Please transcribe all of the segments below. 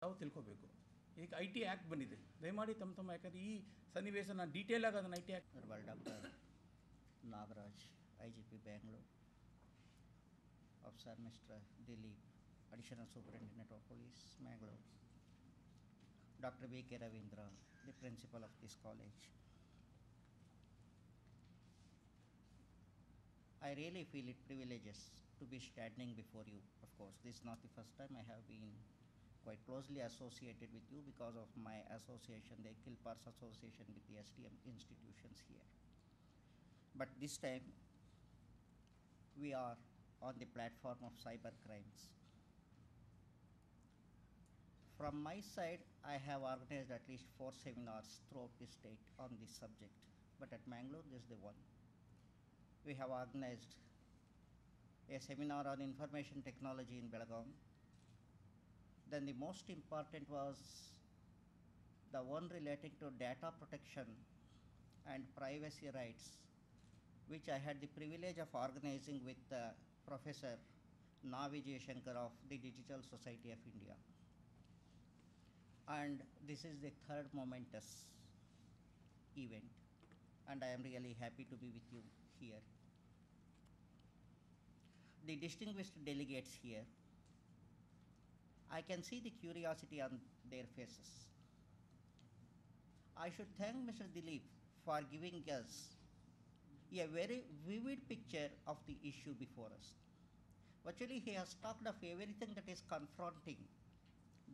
ತಾವು ತಿಳ್ಕೋಬೇಕು. ಈಗ ಐ ಟಿ ಆ್ಯಕ್ಟ್ ಬಂದಿದೆ, ದಯಮಾಡಿ ತಮ್ಮ ಯಾಕಂದರೆ ಈ ಸನ್ನಿವೇಶನ ಡೀಟೇಲ್ ಆಗಿ ಅದನ್ನು I T act. Honorable Dr. Nagaraj, IGP Bangalore, Officer Mr. Dilip, Additional Superintendent of Police, Mangalore, Dr. V. K. Ravindra, the principal of this college. I really feel it privileges to be standing before you. Of course, this is not the first time. I have been quite closely associated with you because of my association, the Kilpars Association with the STM institutions here. But this time, we are on the platform of cyber crimes. From my side, I have organized at least 4 seminars throughout the state on this subject. But at Mangalore, this is the one. We have organized a seminar on information technology in Belagaum. Then the most important was the one relating to data protection and privacy rights, which I had the privilege of organizing with Professor Navi Jayashankar of the Digital Society of India. And this is the third momentous event, and I am really happy to be with you here. The distinguished delegates here, I can see the curiosity on their faces. I should thank Mr. Dilip for giving us a very vivid picture of the issue before us. Actually, he has talked of everything that is confronting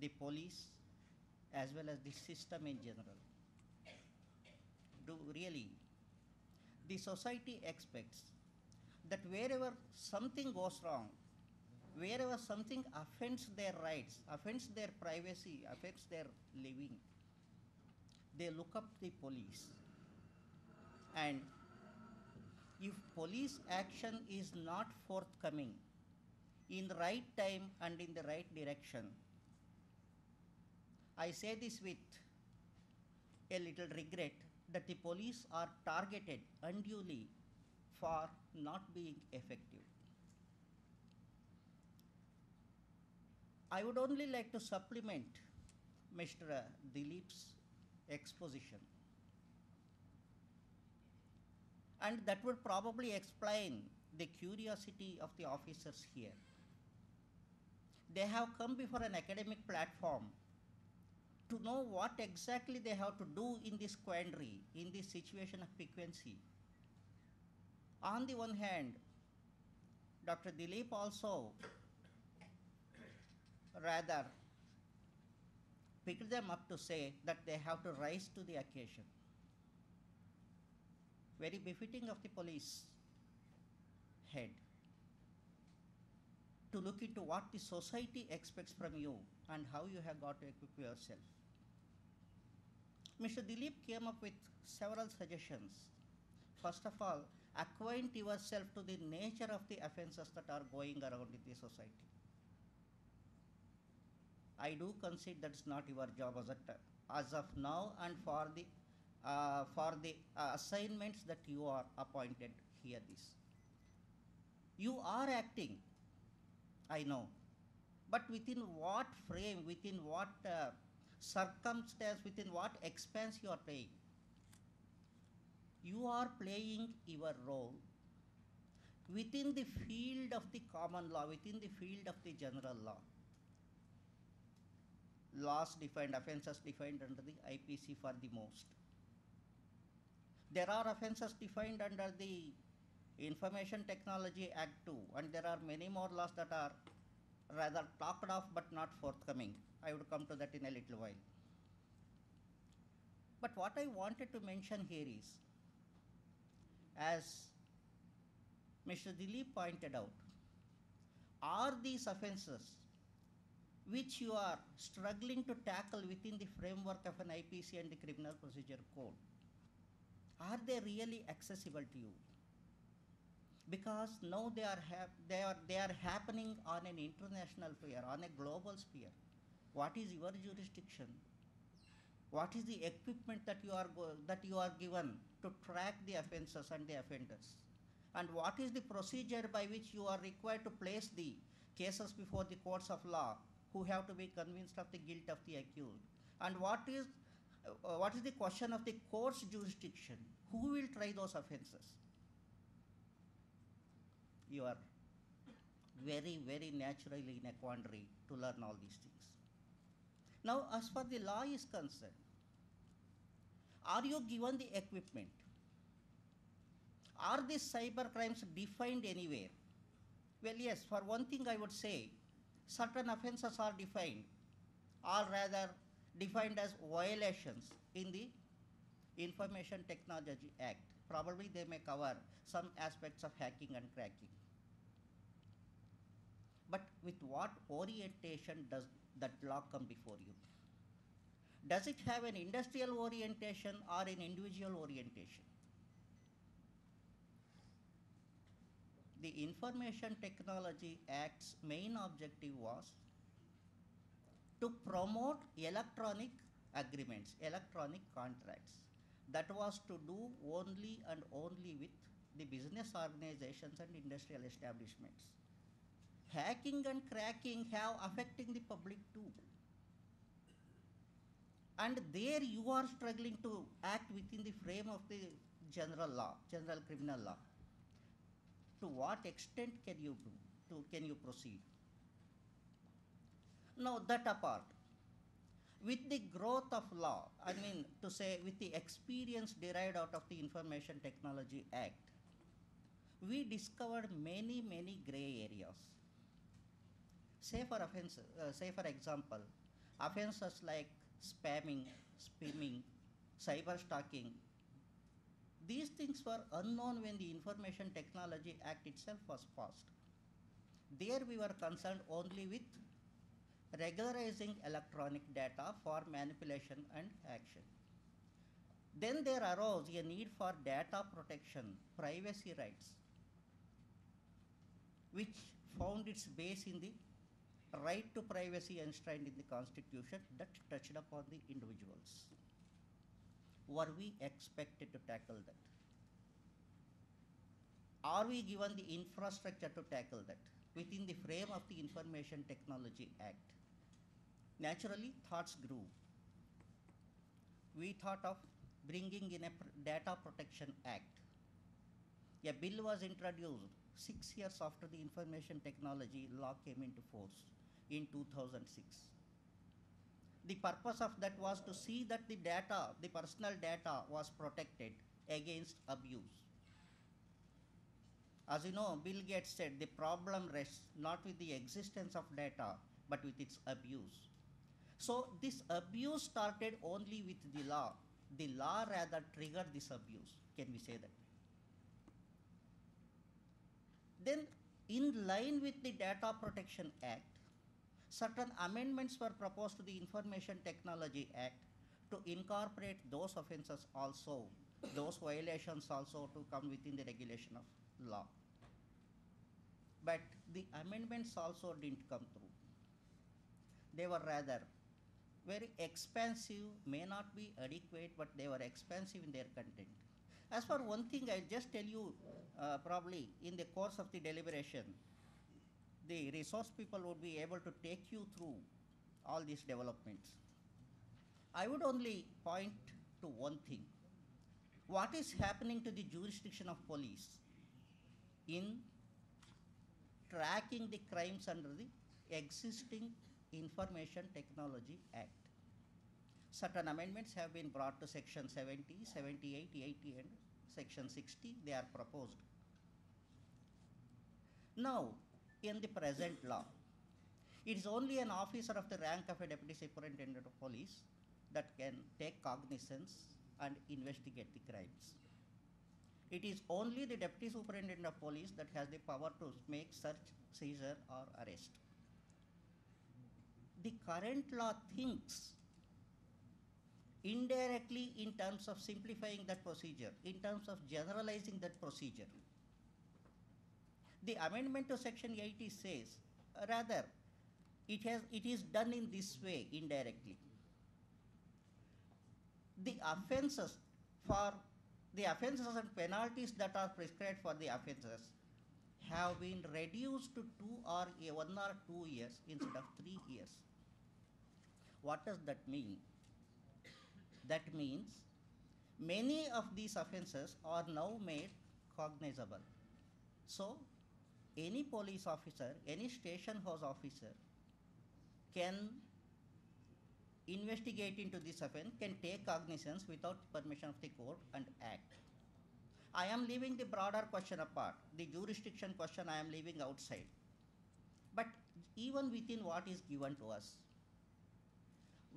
the police as well as the system in general. Really, the society expects that wherever something goes wrong, wherever something offends their rights, offends their privacy, affects their living, they look up the police. And if police action is not forthcoming in the right time and in the right direction, I say this with a little regret that the police are targeted unduly for not being effective. I would only like to supplement Mr. Dilip's exposition, and that would probably explain the curiosity of the officers here. They have come before an academic platform to know what exactly they have to do in this quandary, in this situation of piquancy. On the one hand, Dr. Dilip also rather picked them up to say that they have to rise to the occasion. Very befitting of the police head to look into what the society expects from you and how you have got to equip yourself. Mr. Dilip came up with several suggestions. First of all, acquaint yourself to the nature of the offenses that are going around in the society. I do concede that's not your job as of now, and for the assignments that you are appointed here. This you are acting, I know, but within what frame, within what circumstance, within what expense you are playing. You are playing your role within the field of the common law, within the field of the general law. Laws defined, offenses defined under the IPC for the most. There are offenses defined under the Information Technology Act 2, and there are many more laws that are rather talked of but not forthcoming. I would come to that in a little while. But what I wanted to mention here is, as Mr. Dilip pointed out, are these offenses which you are struggling to tackle within the framework of an IPC and the Criminal Procedure Code, are they really accessible to you? Because now they are happening on an international sphere, on a global sphere. What is your jurisdiction? What is the equipment that you are given to track the offenses and the offenders? And what is the procedure by which you are required to place the cases before the courts of law who have to be convinced of the guilt of the accused. And what is the question of the court's jurisdiction? Who will try those offences? You are very, very naturally in a quandary to learn all these things. Now, as far the law is concerned, are you given the equipment? Are these cyber crimes defined anywhere? Well, yes, for one thing I would say, certain offences are defined, or rather defined as violations in the Information Technology Act. Probably they may cover some aspects of hacking and cracking. But with what orientation does that law come before you? Does it have an industrial orientation or an individual orientation? The Information Technology Act's main objective was to promote electronic agreements, electronic contracts. That was to do only and only with the business organizations and industrial establishments. Hacking and cracking have affecting the public too. And there you are struggling to act within the frame of the general law, general criminal law. To what extent can you do? Can you proceed? Now that apart, with the growth of law, I mean to say with the experience derived out of the Information Technology Act, we discovered many, many gray areas. Say for example, offenses like spamming, spimming, cyber stalking. These things were unknown when the Information Technology Act itself was passed. There we were concerned only with regularizing electronic data for manipulation and action. Then there arose a need for data protection, privacy rights, which found its base in the right to privacy enshrined in the Constitution that touched upon the individuals. Were we expected to tackle that? Are we given the infrastructure to tackle that within the frame of the Information Technology Act? Naturally, thoughts grew. We thought of bringing in a Data Protection Act. A bill was introduced 6 years after the Information Technology law came into force in 2006. The purpose of that was to see that the data, the personal data, was protected against abuse. As you know, Bill Gates said the problem rests not with the existence of data, but with its abuse. So this abuse started only with the law. The law rather triggered this abuse. Can we say that? Then, in line with the Data Protection Act, certain amendments were proposed to the Information Technology Act to incorporate those offences also, those violations also to come within the regulation of law. But the amendments also didn't come through. They were rather very expansive, may not be adequate, but they were expansive in their content. As for one thing, I'll just tell you, probably in the course of the deliberation, the resource people would be able to take you through all these developments. I would only point to one thing. What is happening to the jurisdiction of police in tracking the crimes under the existing Information Technology Act? Certain amendments have been brought to Section 70, 78, 80 and Section 60. They are proposed. Now, in the present law, it is only an officer of the rank of a Deputy Superintendent of Police that can take cognizance and investigate the crimes. It is only the Deputy Superintendent of Police that has the power to make search, seizure or arrest. The current law thinks indirectly in terms of simplifying that procedure, in terms of generalizing that procedure. The amendment to Section 80 says, rather, it is done in this way indirectly. The offences and penalties that are prescribed for the offences have been reduced to 1 or 2 years instead of 3 years. What does that mean? That means many of these offences are now made cognizable. So, any police officer, any station house officer can investigate into this offence, can take cognizance without permission of the court and act. I am leaving the broader question apart, the jurisdiction question I am leaving outside. But even within what is given to us,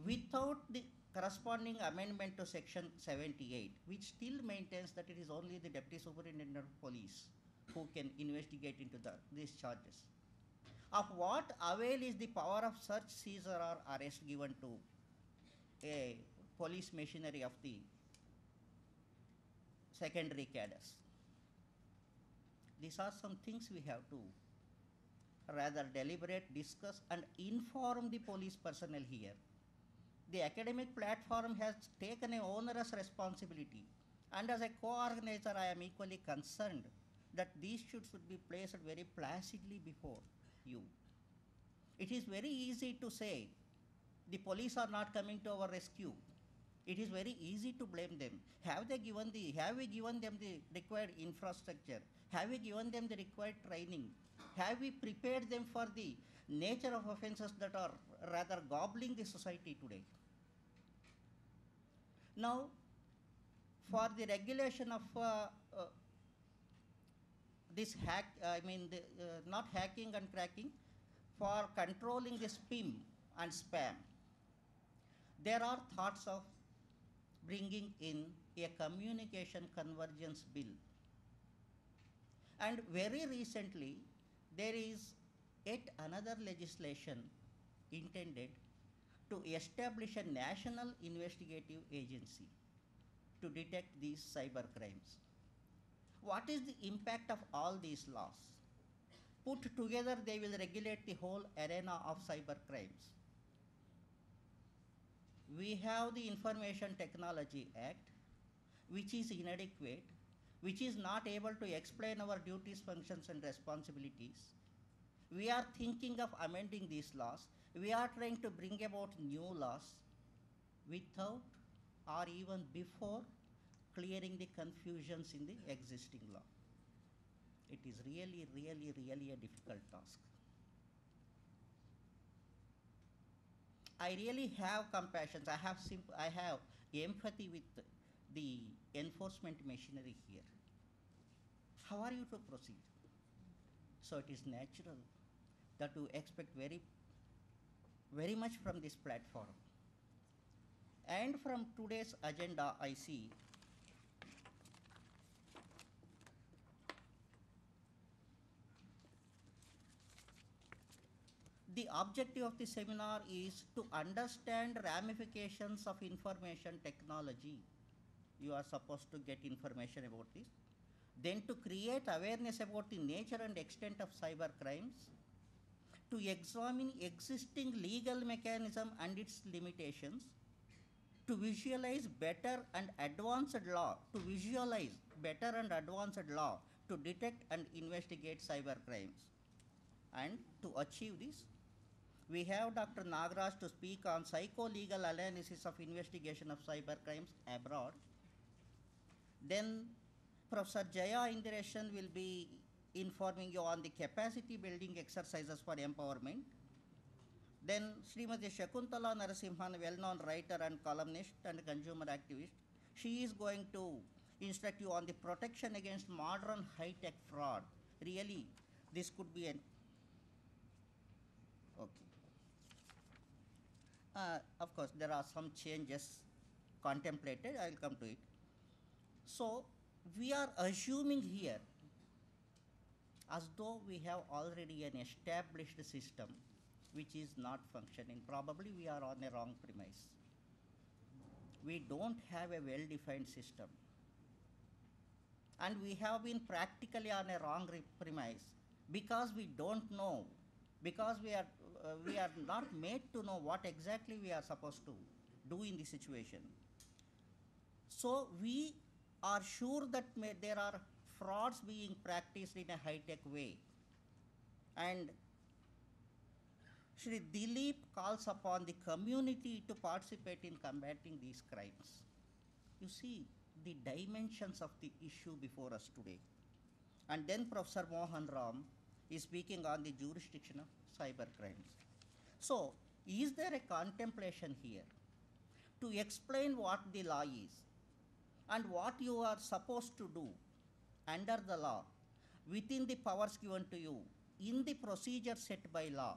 without the corresponding amendment to section 78, which still maintains that it is only the deputy superintendent of police who can investigate into these charges, of what avail is the power of search, seizure or arrest given to a police machinery of the secondary cadres? These are some things we have to rather deliberate, discuss and inform the police personnel here. The academic platform has taken an onerous responsibility, and as a co-organizer I am equally concerned that these should be placed very placidly before you. It is very easy to say the police are not coming to our rescue. It is very easy to blame them. Have we given them the required infrastructure? Have we given them the required training? Have we prepared them for the nature of offences that are rather gobbling the society today? Now, for the regulation of this not hacking and cracking, for controlling the spam and spam, there are thoughts of bringing in a communication convergence bill. And very recently, there is yet another legislation intended to establish a national investigative agency to detect these cyber crimes. What is the impact of all these laws? Put together, they will regulate the whole arena of cyber crimes. We have the Information Technology Act, which is inadequate, which is not able to explain our duties, functions and responsibilities. We are thinking of amending these laws. We are trying to bring about new laws without or even before clearing the confusions in the existing law. It is really a difficult task. I really have compassion. I have empathy with the enforcement machinery here. How are you to proceed? So it is natural that you expect very much from this platform. And from today's agenda, I see the objective of the seminar is to understand ramifications of information technology. You are supposed to get information about this. Then to create awareness about the nature and extent of cyber crimes, to examine existing legal mechanism and its limitations, to visualize better and advanced law, to detect and investigate cyber crimes. And to achieve this, we have Dr. Nagaraj to speak on psycho-legal analysis of investigation of cyber crimes abroad. Then Professor Jaya Indireshan will be informing you on the capacity building exercises for empowerment. Then Srimati Shakuntala Narasimhan, well-known writer and columnist and consumer activist, she is going to instruct you on the protection against modern high-tech fraud. Really, this could be an okay. Of course, there are some changes contemplated. I will come to it. So, we are assuming here as though we have already an established system which is not functioning. Probably we are on a wrong premise. We don't have a well-defined system. And we have been practically on a wrong premise because we don't know, because we are not made to know what exactly we are supposed to do in this situation. So we are sure that there are frauds being practiced in a high-tech way. And Shri Dilip calls upon the community to participate in combating these crimes. You see the dimensions of the issue before us today. And then Professor Mohan Ram is speaking on the jurisdiction of cyber crimes. So, is there a contemplation here to explain what the law is and what you are supposed to do under the law within the powers given to you in the procedure set by law?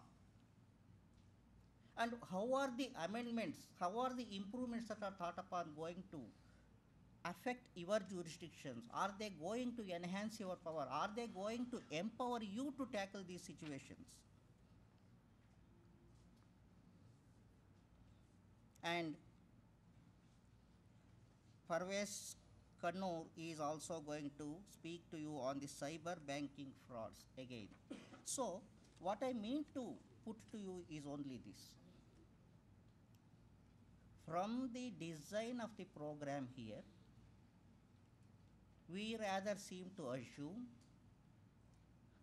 And how are the amendments, how are the improvements that are thought upon going to affect your jurisdictions? Are they going to enhance your power? Are they going to empower you to tackle these situations? And Parvez Kannur is also going to speak to you on the cyber banking frauds again. So, what I mean to put to you is only this. From the design of the program here, we rather seem to assume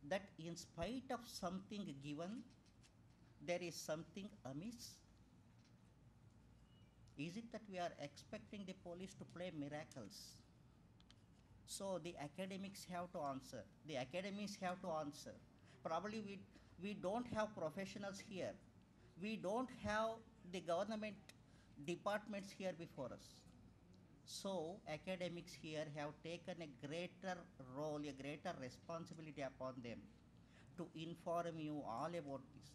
that in spite of something given, there is something amiss. Is it that we are expecting the police to play miracles? So the academics have to answer. The academics have to answer. Probably we don't have professionals here. We don't have the government departments here before us. So academics here have taken a greater role, a greater responsibility upon them to inform you all about this,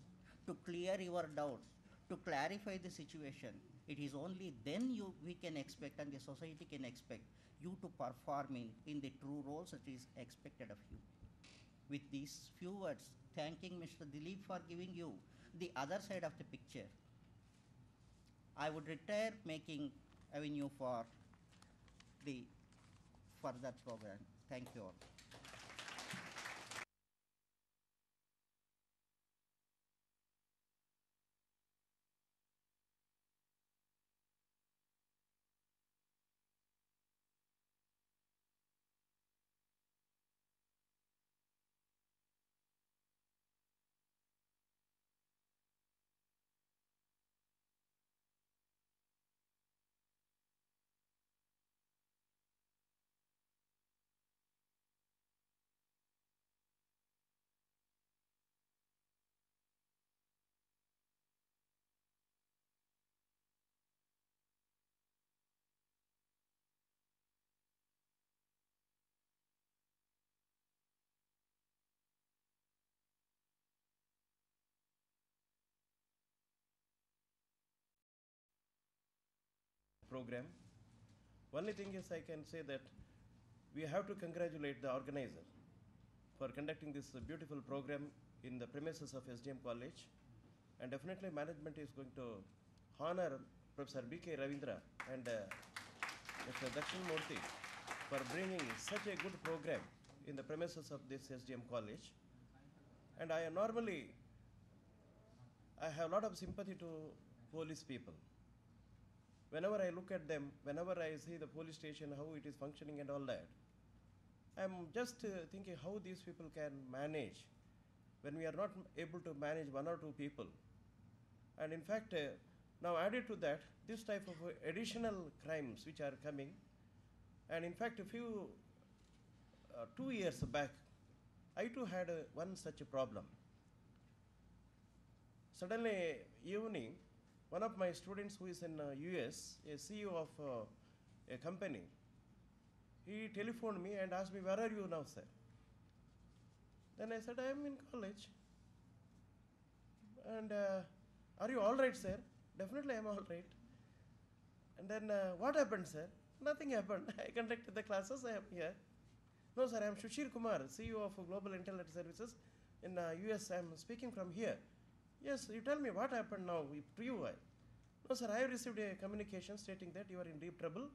to clear your doubts, to clarify the situation. It is only then we can expect and the society can expect you to perform in the true roles that is expected of you. With these few words, thanking Mr. Dilip for giving you the other side of the picture, I would retire making avenue for the further program. Thank you all. Program. Only thing is I can say that we have to congratulate the organizer for conducting this beautiful program in the premises of SDM College, and definitely management is going to honor Professor B.K. Ravindra and Mr. Dakshin Murthy for bringing such a good program in the premises of this SDM College. And I have a lot of sympathy to police people. Whenever I look at them, whenever I see the police station, how it is functioning and all that, I'm just thinking how these people can manage when we are not able to manage one or two people. And in fact, now added to that, this type of additional crimes which are coming, and in fact, 2 years back, I too had one such a problem. Suddenly, evening, one of my students who is in US, a CEO of a company, he telephoned me and asked me, "Where are you now, sir?" Then I said, "I am in college." And "Are you all right, sir?" "Definitely I am all right." And then, "What happened, sir?" "Nothing happened. I conducted the classes, I am here." "No, sir, I am Shushir Kumar, CEO of Global Intelligence Services in US. I am speaking from here." "Yes, you tell me what happened now to you." "No, sir, I have received a communication stating that you are in deep trouble.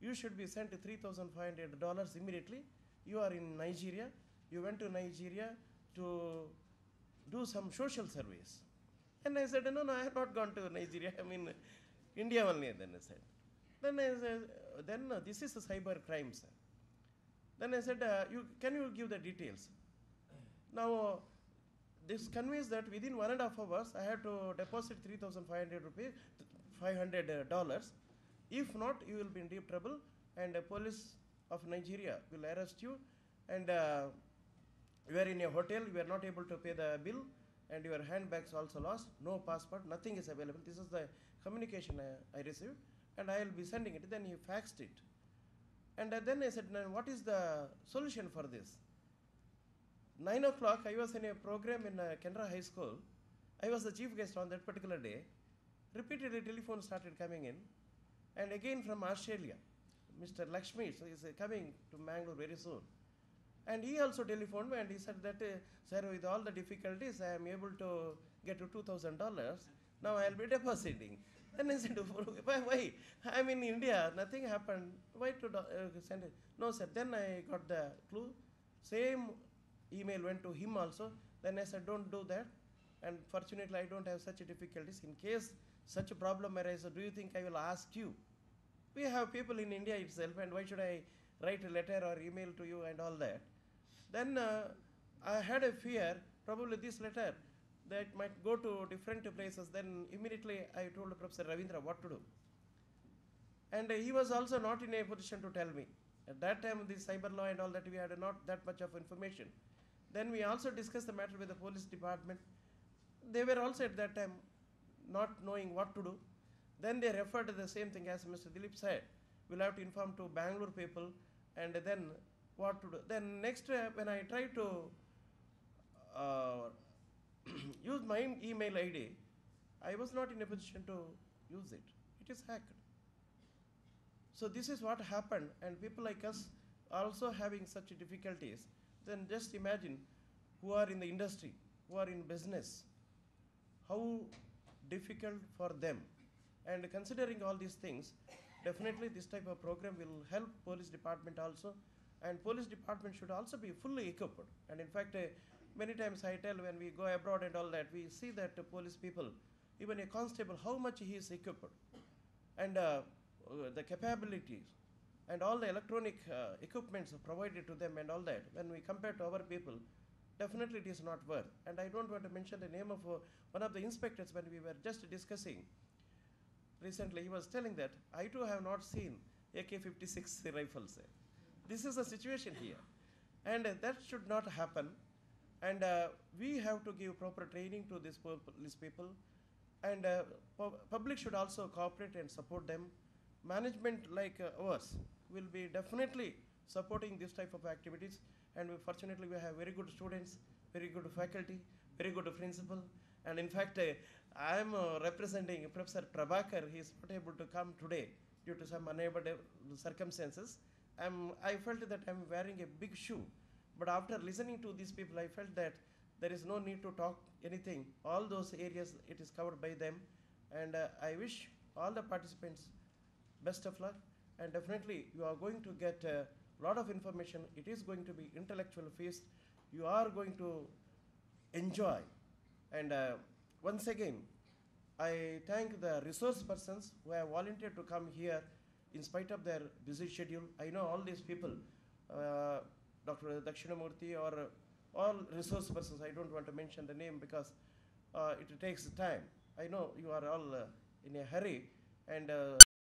You should be sent $3,500 immediately. You are in Nigeria. You went to Nigeria to do some social service." And I said, "No, I have not gone to Nigeria. I mean, India only." Then I said, "This is a cyber crime, sir." Then I said, can you give the details?" Now, this conveys that within 1.5 hours I had to deposit 3,500 rupees, $500. If not, you will be in deep trouble, and the police of Nigeria will arrest you, and you are in a hotel, you are not able to pay the bill, and your handbags also lost, no passport, nothing is available. This is the communication I received, and I will be sending it. Then he faxed it. And then I said, now what is the solution for this? 9 o'clock, I was in a program in Canara High School. I was the chief guest on that particular day. Repeatedly, telephone started coming in. And again from Australia, Mr. Lakshmi is coming to Mangalore very soon. And he also telephoned me and he said that, sir, with all the difficulties, I am able to get to $2,000. Now I will be depositing. Then I said, why? I'm in India, nothing happened. Why to send it? No, sir. Then I got the clue. Same email went to him also. Then I said, don't do that. And fortunately, I don't have such difficulties. In case such a problem arises, do you think I will ask you? We have people in India itself, and why should I write a letter or email to you and all that? Then I had a fear, probably this letter, that might go to different places. Then immediately I told Professor Ravindra what to do. And he was also not in a position to tell me. At that time, the cyber law and all that, we had not that much of information. Then we also discussed the matter with the police department. They were also at that time not knowing what to do. Then they referred to the same thing as Mr. Dilip said. We'll have to inform to Bangalore people, and then what to do. Then next, when I tried to use my email ID, I was not in a position to use it. It is hacked. So this is what happened, and people like us also having such difficulties. Then just imagine who are in the industry, who are in business, how difficult for them. And considering all these things, definitely this type of program will help police department also, and police department should also be fully equipped. And in fact, many times I tell when we go abroad and all that, we see that police people, even a constable, how much he is equipped, and the capabilities and all the electronic equipments provided to them and all that, when we compare to our people, definitely it is not worth. And I don't want to mention the name of one of the inspectors when we were just discussing recently. He was telling that I too have not seen AK-56 rifles. This is the situation here, and that should not happen. And we have to give proper training to these police people, and public should also cooperate and support them. Management like ours will be definitely supporting this type of activities, and fortunately we have very good students, very good faculty, very good principal, and in fact I am representing Professor Prabhakar. He is not able to come today due to some unable circumstances. I felt that I am wearing a big shoe, but after listening to these people, I felt that there is no need to talk anything. All those areas, it is covered by them, and I wish all the participants best of luck, and definitely you are going to get a lot of information. It is going to be intellectual feast. You are going to enjoy, and once again, I thank the resource persons who have volunteered to come here in spite of their busy schedule. I know all these people, Dr. Dakshinamurthy or all resource persons. I don't want to mention the name because it takes time. I know you are all in a hurry, and